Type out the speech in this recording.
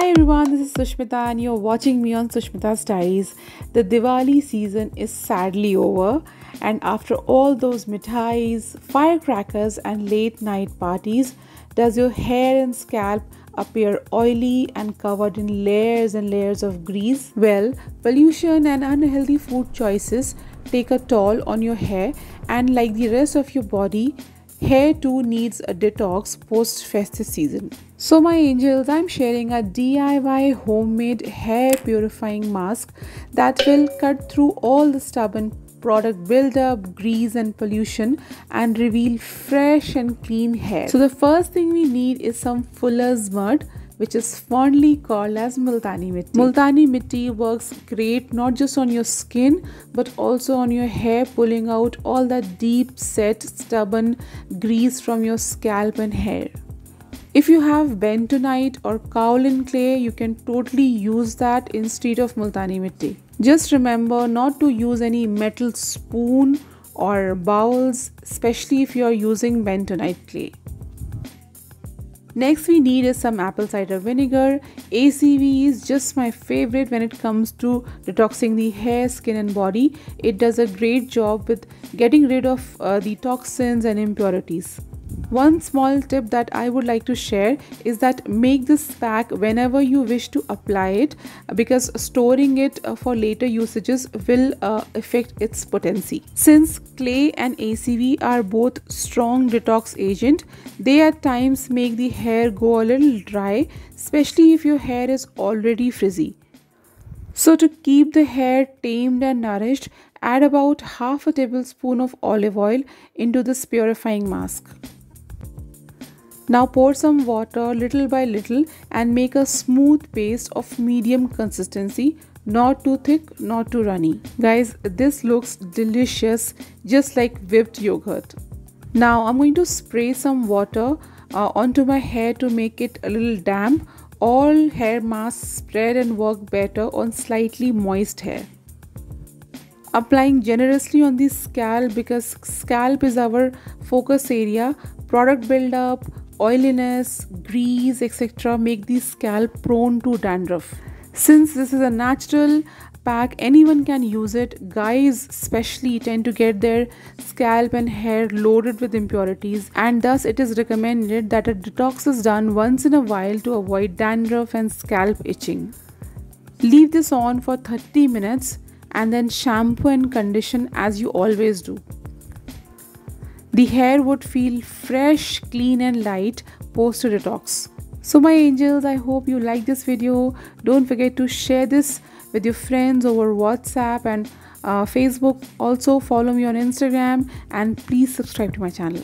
Hi everyone, this is Sushmita and you're watching me on Sushmita's Diaries. The Diwali season is sadly over, and after all those mithais, firecrackers and late night parties, does your hair and scalp appear oily and covered in layers and layers of grease? Well, pollution and unhealthy food choices take a toll on your hair, and like the rest of your body, hair too needs a detox post festive season. So my angels, I'm sharing a DIY homemade hair purifying mask that will cut through all the stubborn product buildup, grease and pollution and reveal fresh and clean hair. So the first thing we need is some fuller's mud, which is fondly called as Multani Mitti. Multani Mitti works great not just on your skin but also on your hair, pulling out all that deep set stubborn grease from your scalp and hair. If you have bentonite or kaolin clay, you can totally use that instead of Multani Mitti. Just remember not to use any metal spoon or bowls, especially if you are using bentonite clay. Next we need is some apple cider vinegar. ACV is just my favorite when it comes to detoxing the hair, skin and body. It does a great job with getting rid of the toxins and impurities. One small tip that I would like to share is that make this pack whenever you wish to apply it, because storing it for later usages will affect its potency. Since clay and ACV are both strong detox agent, they at times make the hair go a little dry, especially if your hair is already frizzy. So to keep the hair tamed and nourished, add about half a tablespoon of olive oil into this purifying mask. Now pour some water little by little and make a smooth paste of medium consistency, not too thick, not too runny. Guys, this looks delicious, just like whipped yogurt. Now I'm going to spray some water onto my hair to make it a little damp. All hair masks spread and work better on slightly moist hair. Applying generously on the scalp, because scalp is our focus area. Product buildup, oiliness, grease, etc. make the scalp prone to dandruff. Since this is a natural pack, anyone can use it. Guys especially tend to get their scalp and hair loaded with impurities, and thus it is recommended that a detox is done once in a while to avoid dandruff and scalp itching. Leave this on for 30 minutes and then shampoo and condition as you always do. The hair would feel fresh, clean and light post a detox. So my angels, I hope you like this video. Don't forget to share this with your friends over WhatsApp and Facebook. Also follow me on Instagram and please subscribe to my channel.